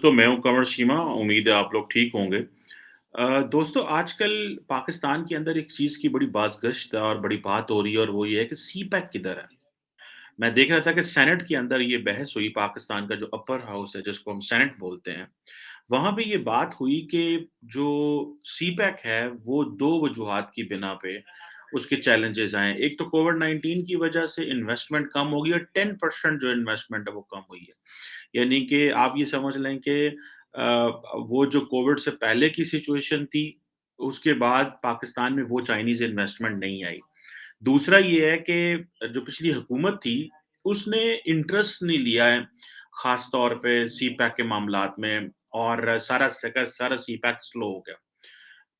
दोस्तों, मैं हूँ कंवर शीमा, उम्मीद है आप लोग ठीक होंगे। दोस्तों आजकल पाकिस्तान के अंदर एक चीज़ की बड़ी बाज़गश्त और बड़ी बात हो रही है और वो ये है कि सी-पैक किधर है? मैं देख रहा था कि सेनेट के अंदर ये बहस हुई पाकिस्तान का जो अपर हाउस है जिसको हम सेनेट बोलते हैं, वहाँ पे ये बात हुई कि जो सी-पैक है वो 2 वजूहात की बिना पे उसके चैलेंजेज़ आए हैं। एक तो कोविड-19 की वजह से इन्वेस्टमेंट कम हो गई और 10% जो इन्वेस्टमेंट है वो कम हुई है। यानी कि आप ये समझ लें कि वो जो कोविड से पहले की सिचुएशन थी, उसके बाद पाकिस्तान में वो चाइनीज़ इन्वेस्टमेंट नहीं आई। दूसरा ये है कि जो पिछली हुकूमत थी, उसने इंटरेस्ट नहीं लिया है, ख़ास तौर पे सी-पैक के मामलात में और सारा सी-पैक स्लो हो गया।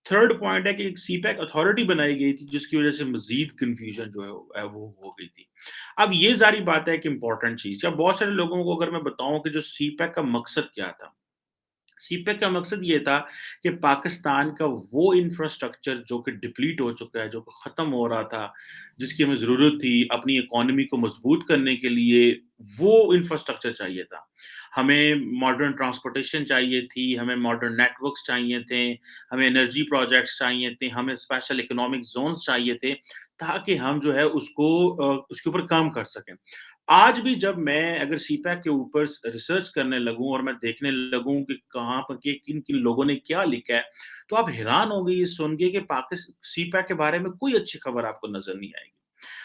थर्ड पॉइंट है कि एक सी-पैक अथॉरिटी बनाई गई थी, जिसकी वज़ह से मज़ीद कन्फ्यूज़न जो है वो हो गई थी। अब ये ज़ाहिर बात है एक इम्पोर्टेंट चीज़, अब बहुत सारे लोगों को अगर मैं बताऊँ कि जो सी-पैक का मकसद क्या था? सीपेक का मकसद ये था कि पाकिस्तान का वो इंफ्रास्ट्रक्चर जो कि डिप्लीट हो चुका है, जो कि ख़त्म हो रहा था, जिसकी हमें ज़रूरत थी अपनी इकोनॉमी को मज़बूत करने के लिए, वो इंफ्रास्ट्रक्चर चाहिए था। हमें मॉडर्न ट्रांसपोर्टेशन चाहिए थी, हमें मॉडर्न नेटवर्क्स चाहिए थे, हमें एनर्जी प्रोजेक्ट्स चाहिए थे, हमें स्पेशल इकोनॉमिक ज़ोन्स चाहिए थे, ताकि हम जो है उसके ऊपर काम कर सकें। आज भी जब मैं अगर सी-पैक के ऊपर रिसर्च करने लगूँ और मैं देखने लगूँ कि कहाँ पर के किन-किन लोगों ने क्या लिखा है, तो आप हैरान होंगे ये सुन के कि सी-पैक के बारे में कोई अच्छी खबर आपको नज़र नहीं आएगी।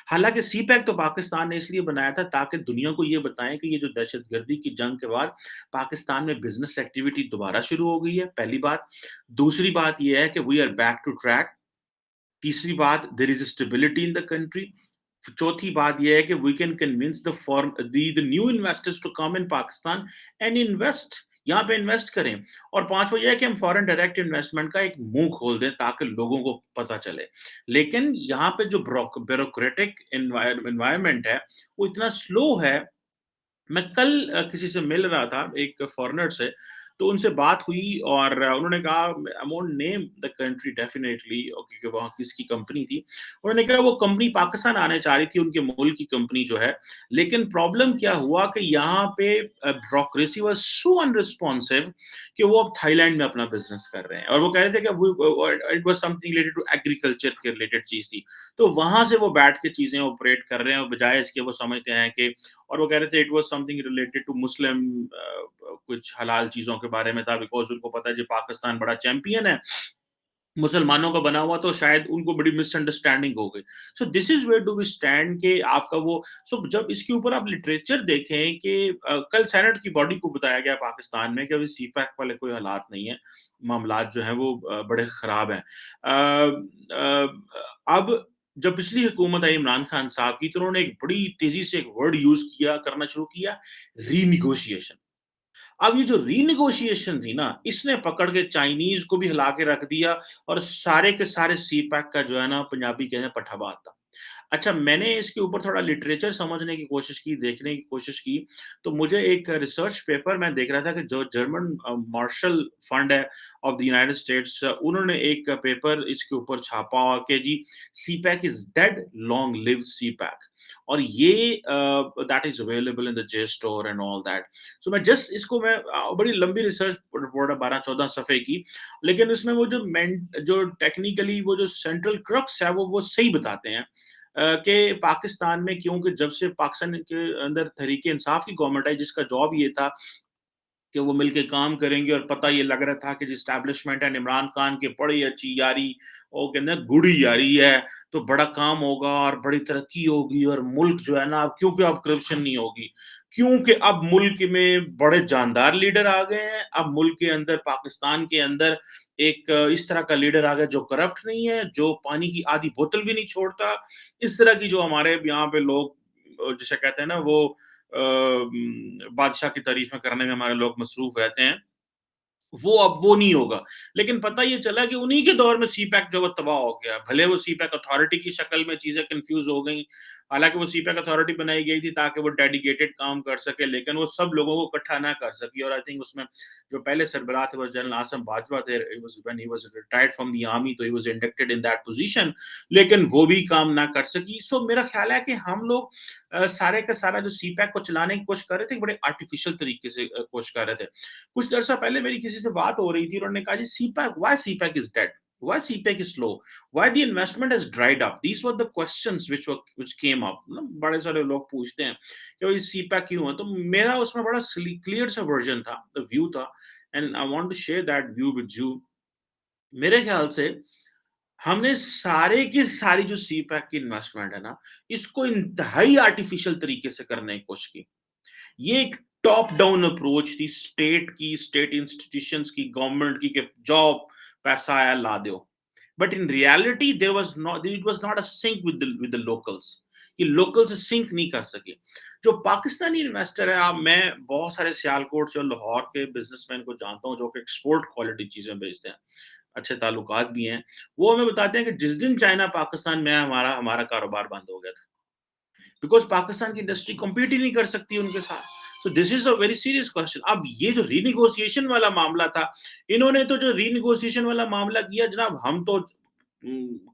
हालाँकि सी-पैक तो पाकिस्तान ने इसलिए बनाया था ताकि दुनिया को ये बताएँ कि ये जो दहशतगर्दी की जंग के बाद पाकिस्तान में बिज़नेस एक्टिविटी दोबारा शुरू हो गई है, पहली बात। दूसरी बात ये है कि we are back to track. तीसरी बात, there is stability in the country. चौथी बात ये है कि we can convince the new investors to come in Pakistan and invest, यहाँ पे इन्वेस्ट करें। और पांचवा ये है कि हम फॉरेन डायरेक्ट इन्वेस्टमेंट का एक मुंह खोल दें ताकि लोगों को पता चले। लेकिन यहाँ पे जो ब्यूरोक्रेटिक एनवायरनमेंट है वो इतना स्लो है। मैं कल किसी से मिल रहा था, एक फॉरेनर से, तो उनसे बात हुई और उन्होंने कहा, I won't name the country definitely, क्योंकि वहाँ किसकी कंपनी थी। उन्होंने कहा वो कंपनी पाकिस्तान आने चाह रही थी, उनके मुल्क की कंपनी जो है, लेकिन प्रॉब्लम क्या हुआ कि यहाँ पे ब्यूरोक्रेसी वाज़ सो अनरिस्पॉन्सिव कि वो अब थाईलैंड में अपना बिज़नेस कर रहे हैं और वो कह रहे थे कि वो it was something related to agriculture के रिलेटेड चीज़ थी। तो वहाँ से वो बैठ के चीज़ें ऑपरेट कर रहे हैं और बजाय इसके वो समझते हैं कि, और वो कह रहे थे it was something related to Muslim, कुछ हलाल चीज़ों के बारे में था, बिकॉज़ उनको पता है जी पाकिस्तान बड़ा चैंपियन है, मुसलमानों का बना हुआ, तो शायद उनको बड़ी मिसअंडरस्टैंडिंग हो गई। So this is where do we stand के आपका वो। सो जब इसके ऊपर आप लिटरेचर देखें कि कल सेनेट की बॉडी को बताया गया पाकिस्तान में कि अभी सी-पैक वाले कोई हालात नहीं है, मामलात जो हैं वो बड़े ख़राब हैं। अब जब पिछली हुकूमत आई इमरान खान साहब की, तो उन्होंने एक बड़ी तेज़ी से एक वर्ड यूज़ किया करना शुरू किया, रीनेगोशिएशन। अब ये जो रीनेगोशिएशन थी ना, इसने पकड़ के चाइनीज़ को भी हिला के रख दिया और सारे के सारे सी-पैक का जो है ना, पंजाबी कहते हैं पठा था। अच्छा, मैंने इसके ऊपर थोड़ा लिटरेचर समझने की कोशिश की, देखने की कोशिश की, तो मुझे एक रिसर्च पेपर मैं देख रहा था कि जो जर्मन मार्शल फंड है ऑफ द यूनाइटेड स्टेट्स, उन्होंने एक पेपर इसके ऊपर छापा और कि जी CPEC is dead, long live CPEC. और ये that is available in the JSTOR and all that. So मैं जस्ट इसको मैं बड़ी लंबी रिसर्च रिपोर्ट है 12-14 सफ़े की, लेकिन इसमें वो जो टेक्निकली वो जो सेंट्रल क्रक्स है वो सही बताते हैं। कि पाकिस्तान में, क्योंकि जब से पाकिस्तान के अंदर तहरीक-ए-इंसाफ की गवर्नमेंट आई, जिसका जॉब ये था कि वो मिलके काम करेंगे, और पता ये लग रहा था कि जो एस्टेब्लिशमेंट एंड इमरान खान की बड़ी अच्छी यारी, वो कहते हैं गूढ़ी यारी है, तो बड़ा काम होगा और बड़ी तरक्की होगी और मुल्क जो है ना, अब क्योंकि अब करप्शन नहीं होगी, क्योंकि अब मुल्क में बड़े जानदार लीडर आ गए हैं, अब मुल्क के अंदर, पाकिस्तान के अंदर एक इस तरह का लीडर आ गया जो करप्ट नहीं है, जो पानी की आधी बोतल भी नहीं छोड़ता। इस तरह की जो हमारे यहाँ पे लोग जिसे कहते हैं ना वो बादशाह की तारीफ़ें करने में हमारे लोग मसरूफ़ रहते हैं, वो अब वो नहीं होगा। लेकिन पता ये चला कि उन्हीं के दौर में सी-पैक जो है वो तबाह हो गया। भले वो सी-पैक अथॉरिटी की शक्ल में चीज़ें कन्फ्यूज़ हो गई, हालाँकि वो सीपैक अथॉरिटी बनाई गई थी ताकि वो डेडिकेटेड काम कर सके, लेकिन वो सब लोगों को इकट्ठा ना कर सकी और आई थिंक उसमें जो पहले सरबराह थे वो जनरल आसिम बाजवा थे। It was when he was retired from the army, तो he was inducted in that position, लेकिन वो भी काम ना कर सकी। सो मेरा ख़्याल है कि हम लोग सारे का सारा जो सीपैक को चलाने की कोशिश कर रहे थे, बड़े आर्टिफ़िशियल तरीके से कोशिश कर रहे थे। कुछ अरसा पहले मेरी किसी से बात हो रही थी, उन्होंने कहा जी CPAC, why CPAC is dead? Why CPEC is slow? Why the investment has dried up? These were the questions which came up. ना बड़े सारे लोग पूछते हैं कि भाई CPEC क्यों है? तो मेरा उसमें बड़ा क्लियर सा वर्जन था, द व्यू था, and I want to share that view with you. मेरे ख्याल से हमने सारे की सारी जो CPEC की इन्वेस्टमेंट है ना, इसको इंतहाई आर्टिफिशियल तरीके से करने की कोशिश की। ये एक टॉप डाउन अप्रोच थी स्टेट की, स्टेट इंस्टीट्यूशंस की, गवर्नमेंट की कि जॉब पैसा आया ला दो। But in reality there was not, it was not a sync with the locals. ये लोकल से सिंक नहीं कर सके। जो पाकिस्तानी इन्वेस्टर है, आप, मैं बहुत सारे सियालकोट से और लाहौर के बिजनेसमैन को जानता हूँ जो कि एक्सपोर्ट क्वालिटी चीजें बेचते हैं, अच्छे ताल्लुकात भी हैं। वो हमें बताते हैं कि जिस दिन चाइना पाकिस्तान में आया, हमारा हमारा कारोबार बंद हो गया था, बिकॉज़ पाकिस्तान की इंडस्ट्री कम्पीट ही नहीं कर सकती उनके साथ। सो this is a very serious question. अब ये जो रीनेगोशिएशन वाला मामला था, इन्होंने तो जो रीनेगोशिएशन वाला मामला किया जनाब, हम तो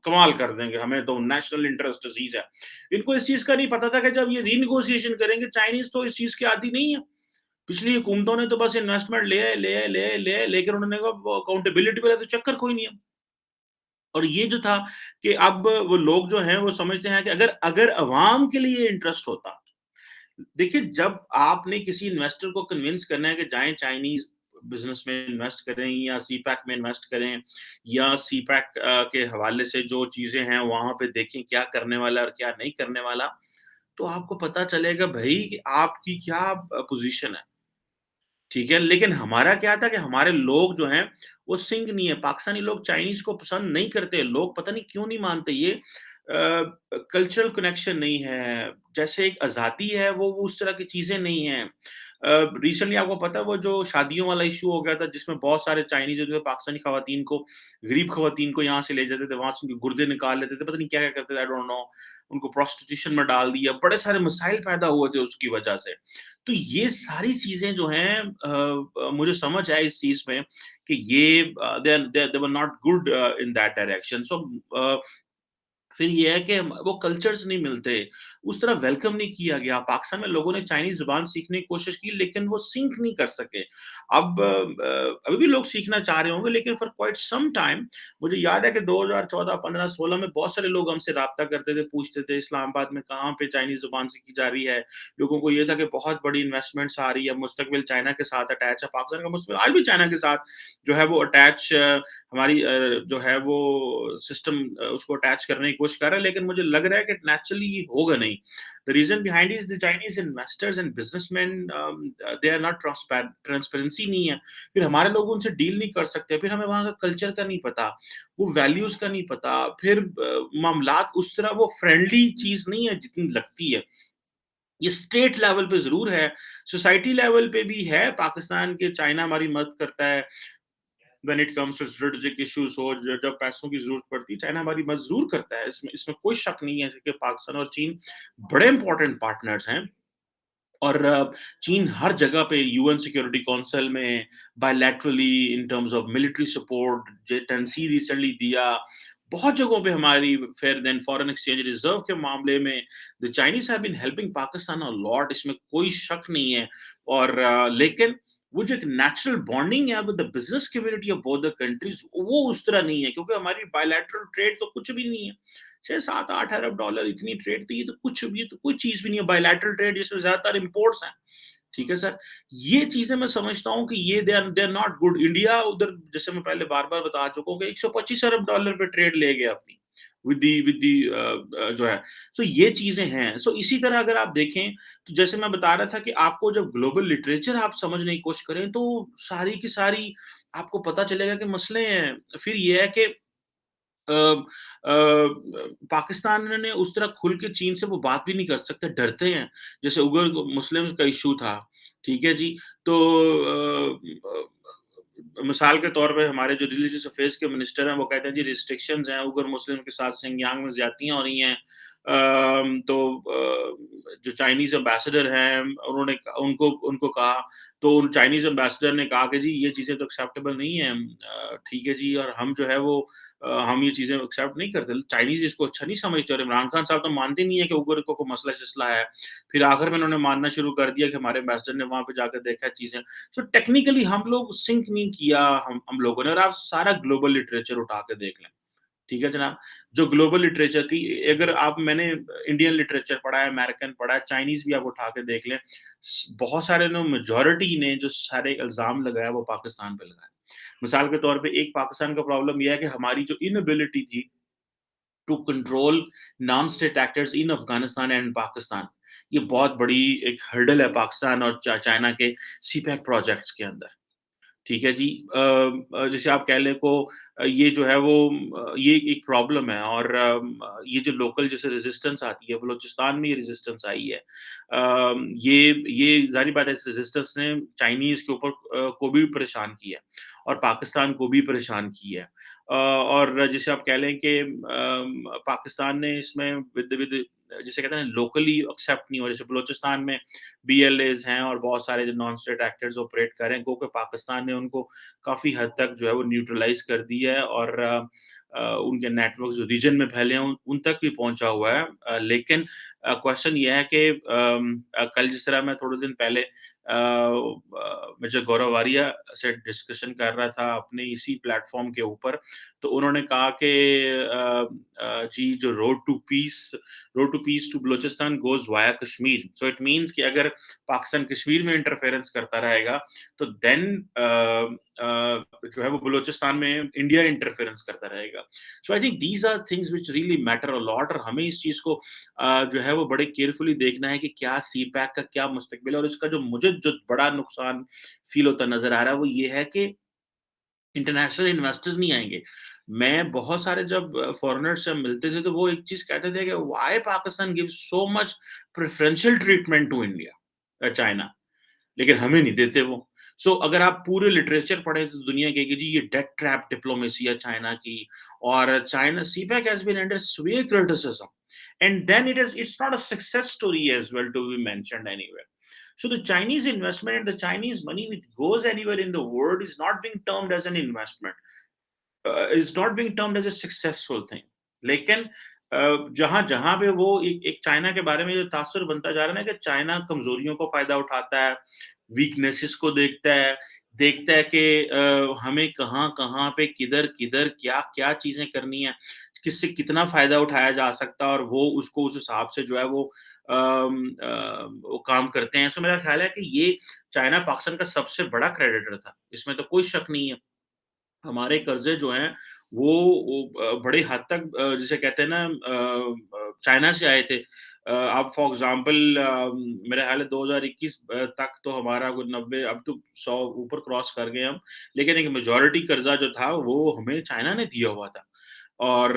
कमाल कर देंगे, हमें तो नेशनल इंटरेस्ट चीज़ है। इनको इस चीज़ का नहीं पता था कि जब ये रीनेगोशिएशन करेंगे, चाइनीज़ तो इस चीज़ के आदी नहीं है। पिछली हुकूमतों ने तो बस इन्वेस्टमेंट ले आए, ले आए, ले आए, ले आए, लेकिन उन्होंने कहा अकाउंटेबिलिटी वाला तो चक्कर कोई नहीं है। और ये जो था कि अब वो लोग जो हैं वो समझते हैं कि अगर अगर अवाम के लिए इंटरेस्ट होता, देखिए जब आपने किसी इन्वेस्टर को कन्विंस करना है कि जाएं चाइनीज बिजनेस में इन्वेस्ट करें या सीपैक में इन्वेस्ट करें या सीपैक के हवाले से जो चीजें हैं वहां पे देखें क्या करने वाला और क्या नहीं करने वाला, तो आपको पता चलेगा भाई कि आपकी क्या पोजीशन है। ठीक है, लेकिन हमारा क्या था कि हमारे लोग जो हैं, वो सिंक नहीं है। पाकिस्तानी लोग चाइनीज़ को पसंद नहीं करते। लोग पता नहीं क्यों नहीं मानते ये कल्चरल कनेक्शन नहीं है। जैसे एक आज़ादी है, वो उस तरह की चीज़ें नहीं हैं। रिसेंटली आपको पता है वो जो शादियों वाला इश्यू हो गया था जिसमें बहुत सारे चाइनीज़ जो थे पाकिस्तानी ख़वातीन को, गरीब ख़वातीन को यहाँ से ले जाते थे, वहाँ से उनके गुर्दे निकाल लेते थे, पता नहीं क्या-क्या करते थे, आई डोंट नो। उनको प्रोस्टिट्यूशन में डाल दिया, बड़े सारे मसाइल पैदा हुए थे उसकी वजह से। तो ये सारी चीज़ें जो हैं मुझे समझ आया इस चीज़ में कि ये they were not good in that direction. So uh, फिर ये है कि वो कल्चर्स नहीं मिलते, उस तरह वेलकम नहीं किया गया। पाकिस्तान में लोगों ने चाइनीज़ ज़ुबान सीखने की कोशिश की लेकिन वो सिंक नहीं कर सके। अब अभी भी लोग सीखना चाह रहे होंगे लेकिन फॉर क्वाइट सम टाइम, मुझे याद है कि 2014, 15, 16 में बहुत सारे लोग हमसे राब्ता करते थे, पूछते थे इस्लामाबाद में कहाँ पे चाइनीज़ ज़ुबान सीखी जा रही है। लोगों को ये था कि बहुत बड़ी इन्वेस्टमेंट्स आ रही है, मुस्तकबिल चाइना के साथ अटैच है, पाकिस्तान का मुस्तकबिल आज भी चाइना के साथ जो है वो अटैच, हमारी जो है वो सिस्टम उसको अटैच करने की कोशिश कर रहा है, लेकिन मुझे लग रहा है कि नेचुरली ये होगा नहीं। The reason behind is the Chinese investors and businessman, they are not transparency नहीं है। फिर हमारे लोग उनसे डील नहीं कर सकते, फिर हमें वहाँ का कल्चर का नहीं पता, वो वैल्यूज का नहीं पता, फिर मामलात उस तरह वो फ्रेंडली चीज नहीं है जितनी लगती है। ये स्टेट लेवल पे जरूर है, सोसाइटी लेवल पे भी है। पाकिस्तान के चाइना हमारी मदद करता है when it comes to strategic issues, हो जब पैसों की जरूरत पड़ती है चाइना हमारी मदद जरूर करता है, इसमें इसमें कोई शक नहीं है कि पाकिस्तान और चीन बड़े इंपॉर्टेंट पार्टनर्स हैं। और चीन हर जगह पे यूएन सिक्योरिटी काउंसिल में bilaterally in terms of military support, J 10C recently दिया, बहुत जगहों पे हमारी फेयर देन फॉरेन एक्सचेंज रिजर्व के मामले में the Chinese have been helping Pakistan a lot, इसमें कोई शक नहीं है। और लेकिन वो जो एक नेचुरल बॉन्डिंग है with the business community of both the countries, वो उस तरह नहीं है क्योंकि हमारी बायलैटरल ट्रेड तो कुछ भी नहीं है। 6, 7, 8 अरब डॉलर इतनी ट्रेड थी, ये तो कुछ भी, ये तो कोई चीज भी नहीं है बायलैटरल ट्रेड जिसमें ज्यादातर इंपोर्ट्स हैं। ठीक है सर, ये चीजें मैं समझता हूँ कि ये they are not good. India उधर जैसे मैं पहले बार बार बता चुका हूँ कि 125 अरब डॉलर पे ट्रेड ले गया अपनी विद दी जो है। सो ये चीजें हैं। सो इसी तरह अगर आप देखें तो जैसे मैं बता रहा था कि आपको जब ग्लोबल लिटरेचर आप समझने की कोशिश करें तो सारी की सारी आपको पता चलेगा कि मसले हैं। फिर ये है कि अ पाकिस्तान ने उस तरह खुल के चीन से वो बात भी नहीं कर सकते, डरते हैं। जैसे उइगर मुस्लिम्स का इश्यू था, ठीक है जी? तो मिसाल के तौर पे हमारे जो रिलीजियस अफेयर्स के मिनिस्टर हैं, वो कहते हैं जी रिस्ट्रिक्शंस हैं, उइगर मुस्लिम के साथ शिनजांग में ज़्यादतियाँ हो रही हैं। तो जो चाइनीज़ एम्बेसडर हैं उन्होंने उनको उनको कहा, तो उन चाइनीज़ एम्बेसडर ने कहा कि जी ये चीज़ें तो एक्सेप्टेबल नहीं है, ठीक है जी, और हम जो है वो हम ये चीज़ें एक्सेप्ट नहीं करते। चाइनीज़ इसको अच्छा नहीं समझते और इमरान खान साहब तो मानते नहीं है कि उग्र को कोई मसला-शसला है। फिर आखिर में उन्होंने मानना शुरू कर दिया कि हमारे एम्बेसडर ने वहाँ पे जाकर देखा चीज़ें। सो टेक्निकली हम लोग सिंक नहीं किया हम लोगों ने, और आप सारा ग्लोबल लिटरेचर उठा के देख लें। ठीक है जनाब? जो ग्लोबल लिटरेचर की अगर आप मैंने इंडियन लिटरेचर पढ़ा है, अमेरिकन पढ़ा है, चाइनीज़ भी आप उठा के देख लें। बहुत सारे ने मेजॉरिटी ने जो सारे इल्ज़ाम लगाया वो पाकिस्तान पे लगाया। मिसाल के तौर पे एक पाकिस्तान का प्रॉब्लम ये है कि हमारी जो इनएबिलिटी थी to control non state actors in Afghanistan and Pakistan, ये बहुत बड़ी एक हर्डल है पाकिस्तान और चाइना के सीपैक प्रोजेक्ट्स के अंदर। ठीक है जी। जैसे आप कह लें को ये जो है वो ये एक प्रॉब्लम है, और ये जो लोकल जैसे रेजिस्टेंस आती है, बलूचिस्तान में ये रेजिस्टेंस आई है। ये ज़ाहिर बात है, इस रेजिस्टेंस ने चाइनीज़ के ऊपर को भी परेशान किया है और पाकिस्तान को भी परेशान किया है। और जैसे आप कह लें कि पाकिस्तान ने इसमें विद विद जिसे कहते हैं लोकली एक्सेप्ट नहीं हो, जैसे बलूचिस्तान में बीएलएज़ हैं और बहुत सारे जो नॉन स्टेट एक्टर्स ऑपरेट कर रहे हैं, क्योंकि पाकिस्तान ने उनको काफ़ी हद तक जो है वो न्यूट्रलाइज़ कर दिया है, और उनके नेटवर्क जो रीजन में फैले हैं उन तक भी पहुँचा हुआ है। लेकिन क्वेश्चन ये है कि कल जिस तरह मैं थोड़े दिन पहले मेजर गौरव वारिया से डिस्कशन कर रहा था अपने इसी प्लेटफ़ॉर्म के ऊपर, तो उन्होंने कहा कि जी जो road to peace to Balochistan goes via Kashmir. So it means कि अगर पाकिस्तान कश्मीर में इंटरफेरेंस करता रहेगा, तो देन जो है वो बलूचिस्तान में इंडिया इंटरफेरेंस करता रहेगा। So I think these are things which really matter a lot, और हमें इस चीज़ को जो है वो बड़े केयरफुली देखना है कि क्या सीपैक का क्या मुस्तकबिल है, और इसका जो मुझे जो बड़ा नुकसान फ़ील होता नज़र आ रहा है, वो ये है कि इंटरनेशनल इन्वेस्टर्स नहीं आएँगे। मैं बहुत सारे जब फ़ॉरेनर्स से मिलते थे, तो वो एक चीज़ कहते थे कि why Pakistan gives so much preferential treatment to India China, लेकिन हमें नहीं देते वो। सो अगर आप पूरे लिटरेचर पढ़ें तो दुनिया कहेगी जी ये डेट ट्रैप डिप्लोमेसी है चाइना की, और China CPEC has been under severe criticism, and then it's not a success story as well to be mentioned anywhere. So the Chinese investment and the Chinese money which goes anywhere in the world is not being termed as an investment, is not being termed as a successful thing. लेकिन जहाँ-जहाँ पे वो एक China के बारे में जो तासुर बनता जा रहा है ना कि चाइना कमज़ोरियों को फ़ायदा उठाता है, वीकनेसेस को देखता है कि हमें कहाँ-कहाँ पे किधर-किधर क्या-क्या चीज़ें करनी है, किससे कितना फ़ायदा उठाया जा सकता है, और वो उसको उस हिसाब से जो है वो काम करते हैं। सो मेरा ख़्याल है कि ये चाइना पाकिस्तान का सबसे बड़ा क्रेडिटर था, इसमें तो कोई शक नहीं है। हमारे कर्ज़े जो हैं वो बड़े हद तक जिसे कहते हैं ना चाइना से आए थे। आप फॉर एग्ज़ाम्पल मेरा ख़्याल है 2021 तक तो हमारा कुछ 90, अब तो 100 ऊपर क्रॉस कर गए हम। लेकिन एक मेजॉरिटी कर्ज़ा जो था वो हमें चाइना ने दिया हुआ था। और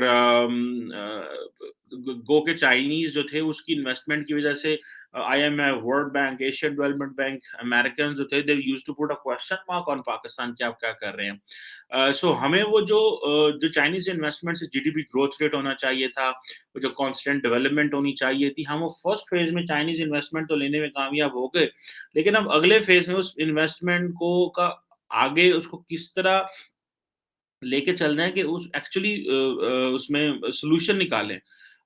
गो के चाइनीज़ जो थे उसकी इन्वेस्टमेंट की वज़ह से IMF, World Bank, Asian Development Bank, American जो थे they used to put a question mark on Pakistan कि आप क्या कर रहे हैं। सो हमें वो जो चाइनीज़ इन्वेस्टमेंट से जीडीपी ग्रोथ रेट होना चाहिए था, वो जो कांस्टेंट डेवलपमेंट होनी चाहिए थी, हम वो फर्स्ट फेज़ में चाइनीज़ इन्वेस्टमेंट तो लेने में कामयाब हो गए, लेकिन अब अगले फेज़ में उस इन्वेस्टमेंट को का आगे उसको किस तरह लेके चल रहे हैं कि उस एक्चुअली उसमें सॉल्यूशन निकालें।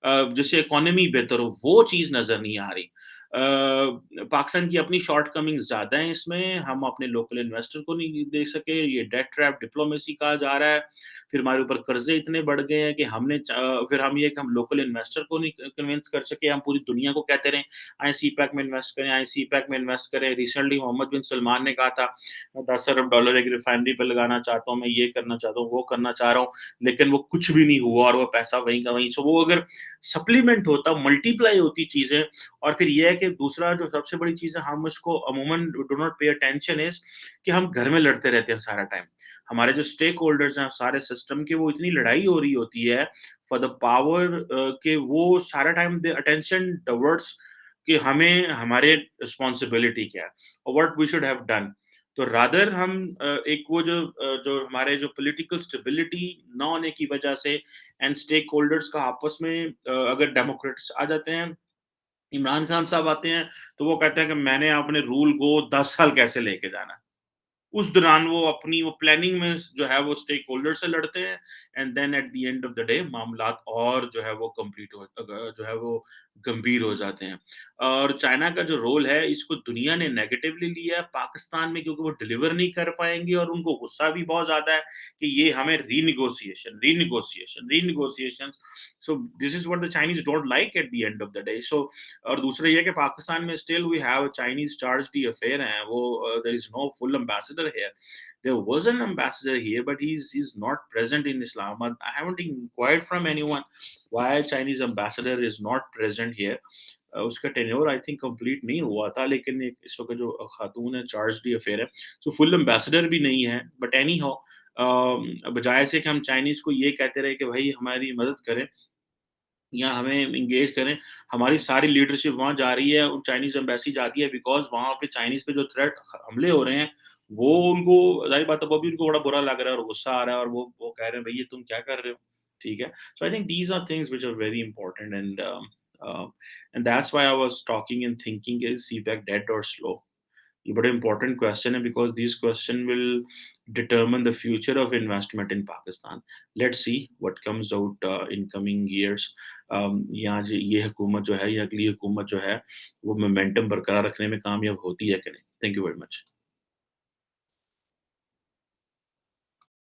जिससे इकोनॉमी बेहतर हो, वो चीज़ नज़र नहीं आ रही। पाकिस्तान की अपनी शॉर्टकमिंग्स ज़्यादा हैं इसमें, हम अपने लोकल इन्वेस्टर को नहीं दे सके, ये डेट ट्रैप डिप्लोमेसी कहा जा रहा है। फिर हमारे ऊपर कर्ज़े इतने बढ़ गए हैं कि फिर हम ये कि हम लोकल इन्वेस्टर को नहीं कन्विंस कर सके, हम पूरी दुनिया को कहते रहें, आएँ सीपैक में इन्वेस्ट करें, आएँ सीपैक में इन्वेस्ट करें। रिसेंटली मोहम्मद बिन सलमान ने कहा था, मैं 10 अरब डॉलर एक रिफाइनरी पे लगाना चाहता हूँ, मैं ये करना चाहता हूँ, वो करना चाह रहा हूँ, लेकिन वो कुछ भी नहीं हुआ और वो पैसा वहीं का वहीं। सो वो अगर सप्लीमेंट होता, मल्टीप्लाई होती चीज़ें। और फिर ये है कि दूसरा जो सबसे बड़ी चीज़ है, हम इसको अमूमन do not pay attention is कि हम घर में लड़ते रहते हैं सारा टाइम। हमारे जो स्टेक होल्डर्स हैं सारे सिस्टम के, वो इतनी लड़ाई हो रही होती है फॉर द पावर, कि वो सारा टाइम द अटेंशन टुवर्ड्स कि हमें हमारे रिस्पॉन्सिबिलिटी क्या है और what we should have done. तो रादर हम एक वो जो हमारे जो पॉलिटिकल स्टेबिलिटी ना होने की वजह से एंड स्टेक होल्डर्स का आपस में अगर डेमोक्रेट्स आ जाते हैं, इमरान खान साहब आते हैं, तो वो कहते हैं कि मैंने अपने रूल को 10 साल कैसे लेके जाना है। उस दौरान वो अपनी वो प्लानिंग में जो है वो स्टेक होल्डर से लड़ते हैं and then at the end of the day मामलात और जो है वो कंप्लीट जो है वो गंभीर हो जाते हैं। और चाइना का जो रोल है इसको दुनिया ने नेगेटिवली लिया है पाकिस्तान में, क्योंकि वो डिलीवर नहीं कर पाएँगे और उनको गुस्सा भी बहुत ज़्यादा है कि ये हमें renegotiations. So this is what the Chinese don't like at the end of the day. So और दूसरा ये है कि पाकिस्तान में still we have a Chinese charge d' affaires है, वो there is no full ambassador here. There was an ambassador here, but he's not present in Islamabad. I haven't inquired from anyone why Chinese ambassador is not present here. उसका tenure I think complete नहीं हुआ था, लेकिन एक इस वक्त जो खातून है चार्ज दी अफेयर है, तो फुल एम्बेसडर भी नहीं है। बट एनी हाउ बजाय से कि हम चाइनीज को ये कहते रहे कि भाई हमारी मदद करें या हमें एंगेज करें, हमारी सारी लीडरशिप वहाँ जा रही है और चाइनीज़ एम्बेसी जाती है, बिकॉज़ वहाँ पे चाइनीज़ पे जो थ्रेट हमले हो रहे हैं, वो उनको ज़ाहिर बात है वो भी उनको बड़ा बुरा लग रहा है और गुस्सा आ रहा है और वो कह रहे हैं भई ये तुम क्या कर रहे हो? ठीक है? So I think these are things which are very important and that's why I was talking and thinking is CPEC dead और स्लो? ये बड़ा इंपॉर्टेंट क्वेश्चन है because this question will determine the future of investment in Pakistan. Let's see what comes out in coming years. यहाँ ये हुकूमत जो है, ये अगली हुकूमत जो है, वो मोमेंटम बरकरार रखने में कामयाब होती है कि नहीं? Thank you very much.